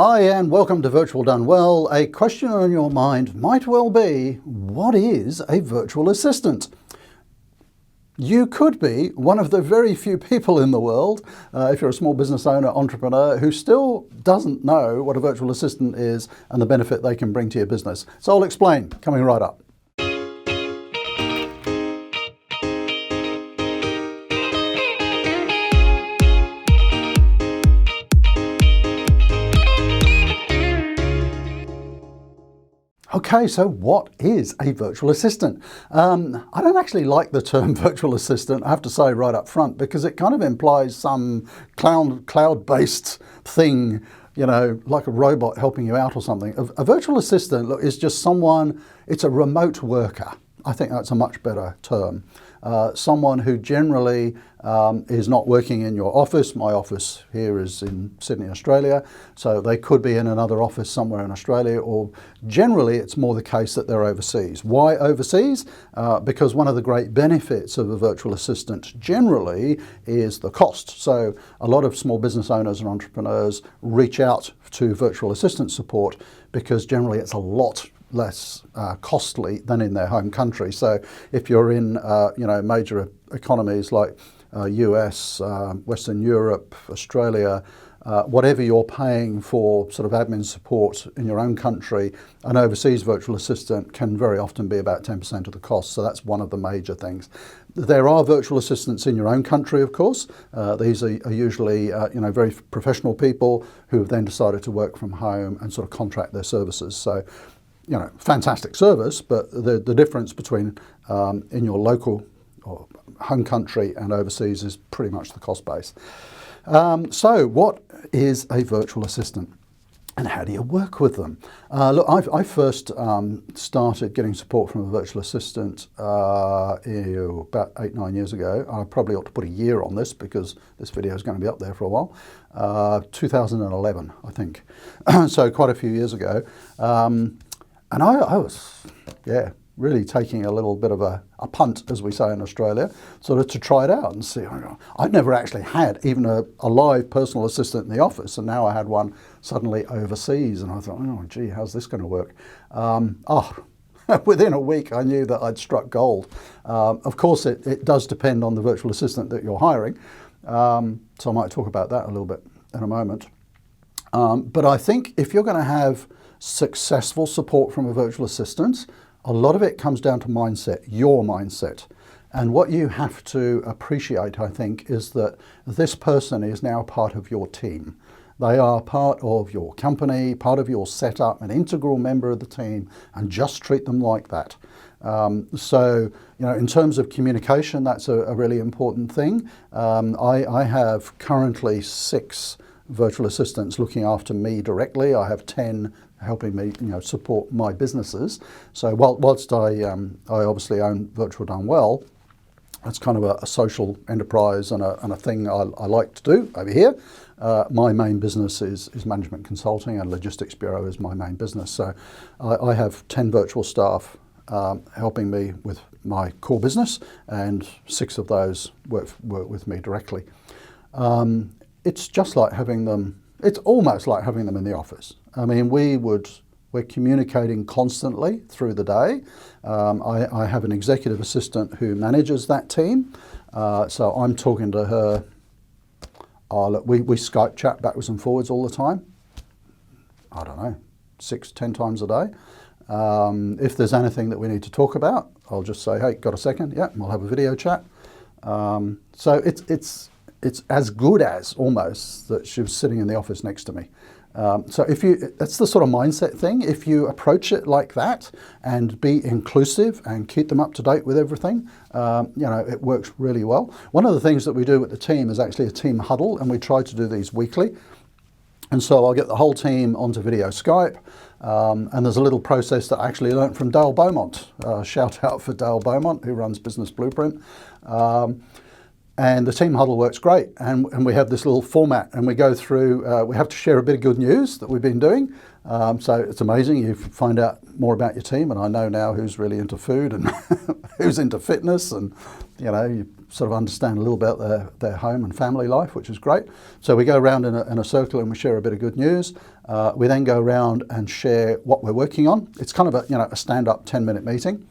Hi and welcome to Virtual Done Well. A question on your mind might well be, what is a virtual assistant? You could be one of the very few people in the world, if you're a small business owner, entrepreneur, who still doesn't know what a virtual assistant is and the benefit they can bring to your business. So I'll explain, coming right up. Okay, so what is a virtual assistant? I don't actually like the term virtual assistant, I have to say right up front, because it kind of implies some cloud-based thing, you know, like a robot helping you out or something. A virtual assistant, look, is just someone, it's a remote worker. I think that's a much better term. Someone who generally is not working in your office. My office here is in Sydney, Australia, so they could be in another office somewhere in Australia, or generally it's more the case that they're overseas. Why overseas? Because one of the great benefits of a virtual assistant generally is the cost. So a lot of small business owners and entrepreneurs reach out to virtual assistant support because generally it's a lot less costly than in their home country. So if you're in major economies like US, Western Europe, Australia, whatever you're paying for sort of admin support in your own country, an overseas virtual assistant can very often be about 10% of the cost. So that's one of the major things. There are virtual assistants in your own country, of course. These are usually very professional people who have then decided to work from home and sort of contract their services. So fantastic service, but the difference between in your local or home country and overseas is pretty much the cost base. So what is a virtual assistant and how do you work with them? Look, I first started getting support from a virtual assistant about 8-9 years ago. I probably ought to put a year on this because this video is going to be up there for a while. 2011, I think. So quite a few years ago. And I was, really taking a little bit of a punt, as we say in Australia, sort of to try it out and see. I'd never actually had even a live personal assistant in the office, and now I had one suddenly overseas, and I thought, oh gee, how's this going to work? Within a week I knew that I'd struck gold. Of course it does depend on the virtual assistant that you're hiring, so I might talk about that a little bit in a moment. But I think if you're going to have successful support from a virtual assistant, a lot of it comes down to mindset, your mindset. And what you have to appreciate, I think, is that this person is now part of your team. They are part of your company, part of your setup, an integral member of the team, and just treat them like that. So, in terms of communication, that's a really important thing. I have currently 6 virtual assistants looking after me directly. I have 10 helping me, support my businesses. So whilst I obviously own Virtual Done Well, that's kind of a social enterprise and a thing I like to do over here. My main business is management consulting, and Logistics Bureau is my main business. So I have 10 virtual staff helping me with my core business, and 6 of those work with me directly. It's just like having them, it's almost like having them in the office. I mean, we're communicating constantly through the day. I have an executive assistant who manages that team. So I'm talking to her, we Skype chat backwards and forwards all the time. I don't know, 6-10 times a day. If there's anything that we need to talk about, I'll just say, hey, got a second? Yeah, we'll have a video chat. So it's as good as almost that she was sitting in the office next to me. So that's the sort of mindset thing. If you approach it like that and be inclusive and keep them up to date with everything, it works really well. One of the things that we do with the team is actually a team huddle, and we try to do these weekly. And so I'll get the whole team onto video Skype, and there's a little process that I actually learned from Dale Beaumont. Shout out for Dale Beaumont, who runs Business Blueprint. And the team huddle works great. And we have this little format, and we go through, we have to share a bit of good news that we've been doing. So it's amazing. You find out more about your team, and I know now who's really into food and who's into fitness, and you sort of understand a little about their home and family life, which is great. So we go around in a circle and we share a bit of good news. We then go around and share what we're working on. It's kind of a stand-up 10-minute meeting.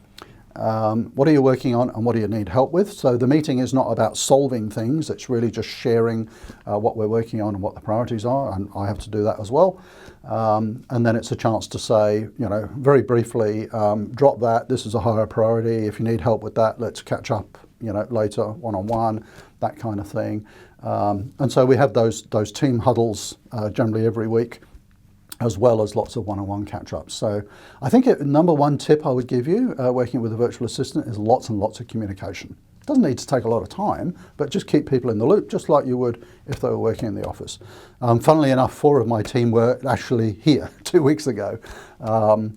What are you working on and what do you need help with? So the meeting is not about solving things, it's really just sharing what we're working on and what the priorities are, and I have to do that as well. And then it's a chance to say, very briefly, drop that, this is a higher priority, if you need help with that, let's catch up, later, one-on-one, that kind of thing. And so we have those team huddles generally every week, as well as lots of one-on-one catch-ups. So I think number one tip I would give you working with a virtual assistant is lots and lots of communication. It doesn't need to take a lot of time, but just keep people in the loop, just like you would if they were working in the office. Funnily enough, 4 of my team were actually here 2 weeks ago.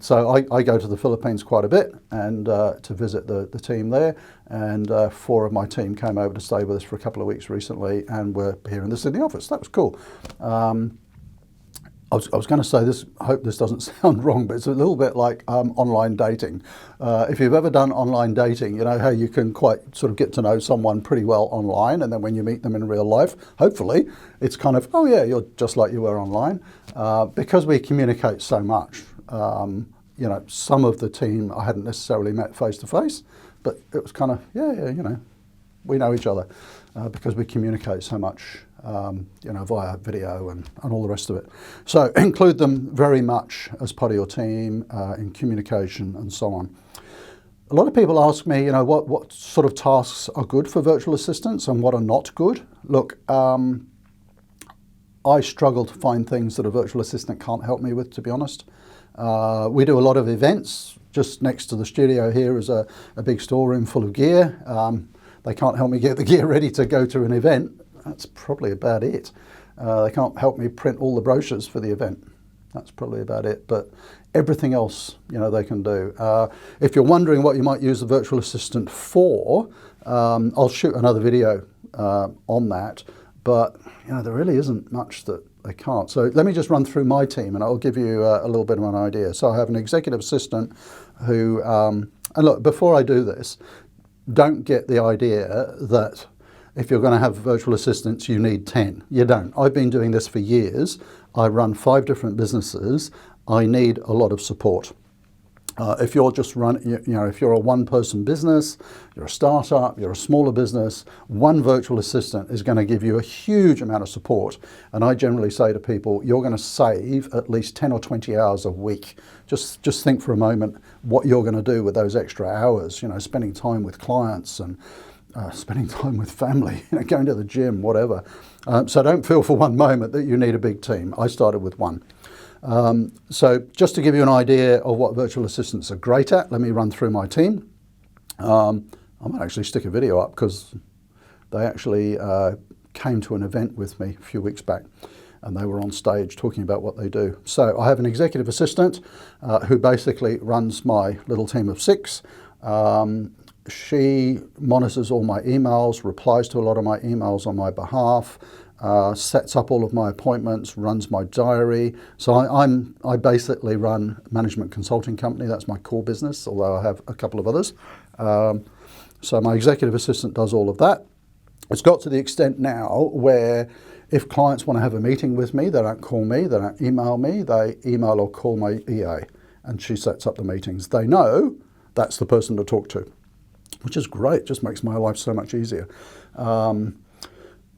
So I go to the Philippines quite a bit and to visit the team there, and 4 of my team came over to stay with us for a couple of weeks recently and were here in the Sydney office. That was cool. I was going to say this, I hope this doesn't sound wrong, but it's a little bit like online dating. If you've ever done online dating, you know how you can quite sort of get to know someone pretty well online, and then when you meet them in real life, hopefully, it's kind of, oh yeah, you're just like you were online. Because we communicate so much, some of the team I hadn't necessarily met face to face, but it was kind of, we know each other because we communicate so much. Via video and all the rest of it. So include them very much as part of your team in communication and so on. A lot of people ask me, what sort of tasks are good for virtual assistants and what are not good. Look, I struggle to find things that a virtual assistant can't help me with, to be honest. We do a lot of events. Just next to the studio here is a big storeroom full of gear. They can't help me get the gear ready to go to an event. That's probably about it. They can't help me print all the brochures for the event. That's probably about it. But everything else, they can do. If you're wondering what you might use a virtual assistant for, I'll shoot another video on that. But there really isn't much that they can't. So let me just run through my team, and I'll give you a little bit of an idea. So I have an executive assistant who, and look, before I do this, don't get the idea that if you're going to have virtual assistants, you need 10. You don't. I've been doing this for years. I run 5 different businesses. I need a lot of support. If you're just if you're a one-person business, you're a startup, you're a smaller business, one virtual assistant is going to give you a huge amount of support. And I generally say to people, you're going to save at least 10 or 20 hours a week. Just think for a moment what you're going to do with those extra hours, spending time with clients and spending time with family, going to the gym, whatever. So don't feel for one moment that you need a big team. I started with 1. So just to give you an idea of what virtual assistants are great at, let me run through my team. I might actually stick a video up because they actually came to an event with me a few weeks back, and they were on stage talking about what they do. So I have an executive assistant who basically runs my little team of 6. She monitors all my emails, replies to a lot of my emails on my behalf, sets up all of my appointments, runs my diary. So I basically run a management consulting company. That's my core business, although I have a couple of others. So my executive assistant does all of that. It's got to the extent now where if clients want to have a meeting with me, they don't call me, they don't email me, they email or call my EA, and she sets up the meetings. They know that's the person to talk to, which is great, just makes my life so much easier.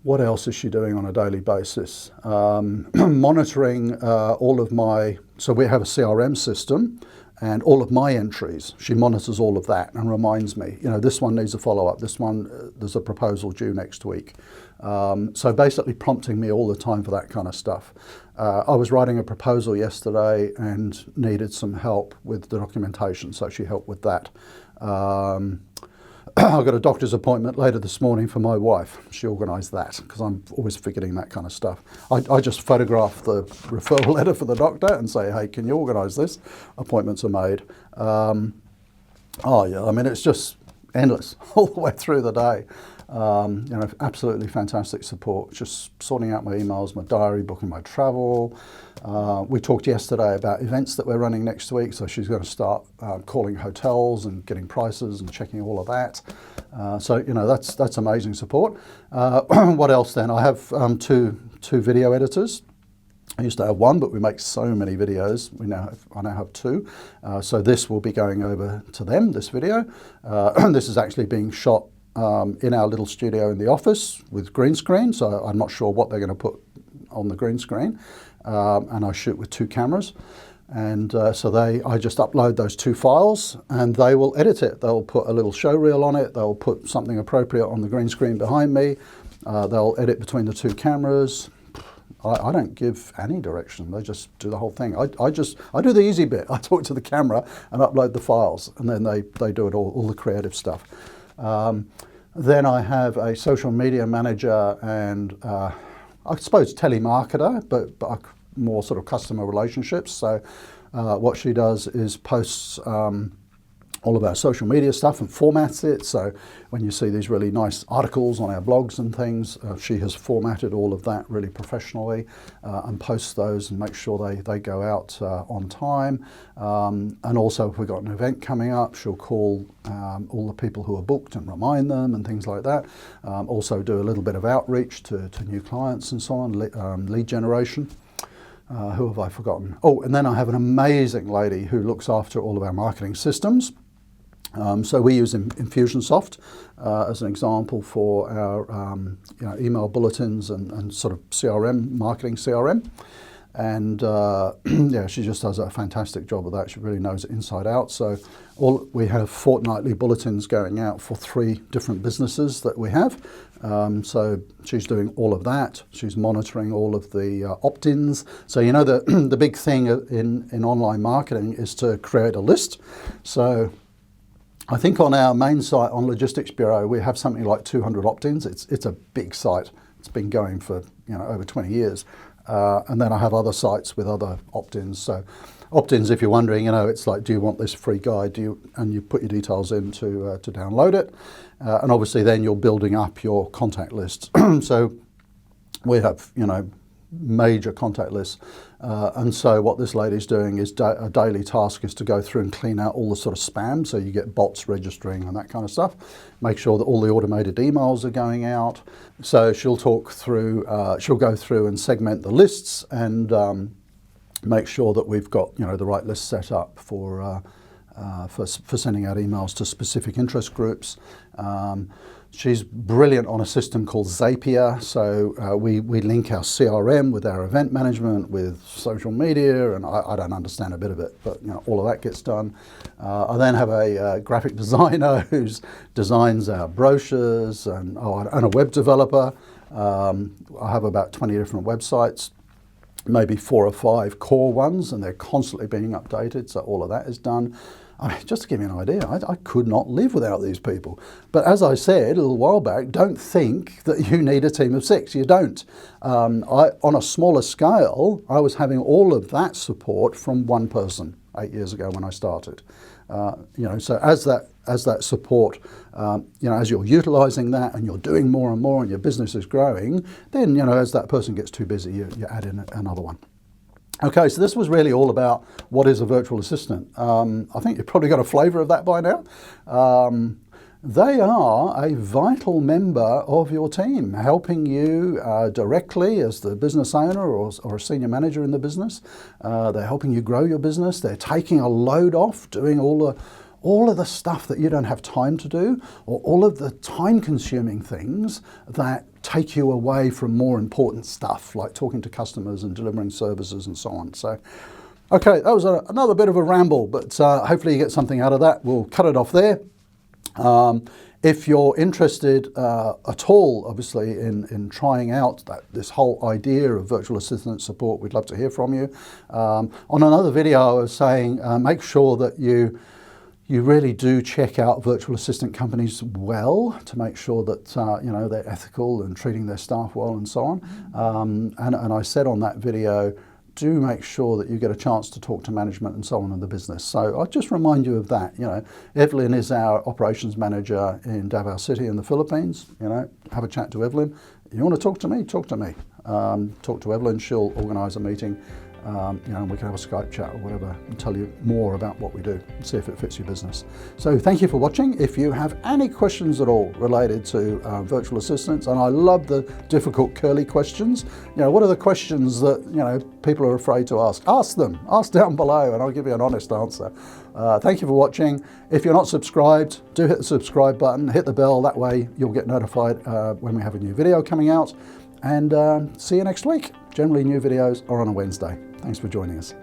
What else is she doing on a daily basis? Monitoring all of my, so we have a CRM system, and all of my entries, she monitors all of that and reminds me, this one needs a follow-up, this one, there's a proposal due next week. So basically prompting me all the time for that kind of stuff. I was writing a proposal yesterday and needed some help with the documentation, so she helped with that. I've got a doctor's appointment later this morning for my wife. She organised that because I'm always forgetting that kind of stuff. I just photograph the referral letter for the doctor and say, hey, can you organise this? Appointments are made. It's just endless all the way through the day. You know, absolutely fantastic support, just sorting out my emails, my diary, booking my travel. We talked yesterday about events that we're running next week, so she's going to start calling hotels and getting prices and checking all of that. So, you know, that's amazing support. What else then? I have two video editors. I used to have one, but we make so many videos. I now have two. So this will be going over to them, this video. This is actually being shot in our little studio in the office with green screen. So I'm not sure what they're going to put on the green screen. And I shoot with two cameras. And so I just upload those two files and they will edit it. They'll put a little show reel on it. They'll put something appropriate on the green screen behind me. They'll edit between the two cameras. I don't give any direction. They just do the whole thing. I do the easy bit. I talk to the camera and upload the files, and then they do it all the creative stuff. Then I have a social media manager and I suppose telemarketer, but more sort of customer relationships. So what she does is posts all of our social media stuff and formats it. So when you see these really nice articles on our blogs and things, she has formatted all of that really professionally and posts those and makes sure they go out on time. And also if we've got an event coming up, she'll call all the people who are booked and remind them and things like that. Also do a little bit of outreach to new clients and so on, lead generation. Who have I forgotten? Oh, and then I have an amazing lady who looks after all of our marketing systems. So we use Infusionsoft as an example for our email bulletins and sort of CRM, marketing CRM. And yeah, she just does a fantastic job of that. She really knows it inside out. So we have fortnightly bulletins going out for 3 different businesses that we have. So she's doing all of that. She's monitoring all of the opt-ins. So you know the big thing in online marketing is to create a list. So I think on our main site on Logistics Bureau, we have something like 200 opt-ins. It's a big site. It's been going for over 20 years. And then I have other sites with other opt-ins. So opt-ins, if you're wondering, it's like, do you want this free guide? And you put your details in to download it. And obviously then you're building up your contact list. So we have, major contact lists. And so what this lady's doing is a daily task is to go through and clean out all the sort of spam. So you get bots registering and that kind of stuff. Make sure that all the automated emails are going out. So she'll talk through, she'll go through and segment the lists and make sure that we've got, the right list set up for sending out emails to specific interest groups. She's brilliant on a system called Zapier. So we link our CRM with our event management, with social media, and I don't understand a bit of it, but all of that gets done. I then have a graphic designer who designs our brochures, and a web developer. I have about 20 different websites, maybe 4 or 5 core ones, and they're constantly being updated, so all of that is done. I mean, just to give you an idea, I could not live without these people. But as I said a little while back, don't think that you need a team of 6. You don't. On a smaller scale, I was having all of that support from one person 8 years ago when I started. So as that support, as you're utilising that and you're doing more and more and your business is growing, then as that person gets too busy, you add in another one. Okay, so this was really all about what is a virtual assistant. I think you've probably got a flavour of that by now. They are a vital member of your team, helping you directly as the business owner or a senior manager in the business. They're helping you grow your business. They're taking a load off, doing all of the stuff that you don't have time to do, or all of the time-consuming things that take you away from more important stuff, like talking to customers and delivering services and so on. So, okay, that was another bit of a ramble, but hopefully you get something out of that. We'll cut it off there. If you're interested at all, obviously, in trying out this whole idea of virtual assistant support, we'd love to hear from you. On another video, I was saying make sure that you really do check out virtual assistant companies well to make sure that they're ethical and treating their staff well and so on. And I said on that video, do make sure that you get a chance to talk to management and so on in the business. So I'll just remind you of that. You know, Evelyn is our operations manager in Davao City in the Philippines. You know, have a chat to Evelyn. You want to talk to me? Talk to me. Talk to Evelyn. She'll organise a meeting. You know, we can have a Skype chat or whatever and tell you more about what we do and see if it fits your business. So thank you for watching. If you have any questions at all related to virtual assistants, and I love the difficult curly questions, you know, what are the questions that, you know, people are afraid to ask? Ask them, ask down below and I'll give you an honest answer. Thank you for watching. If you're not subscribed, do hit the subscribe button, hit the bell, that way you'll get notified when we have a new video coming out. And see you next week. Generally new videos are on a Wednesday. Thanks for joining us.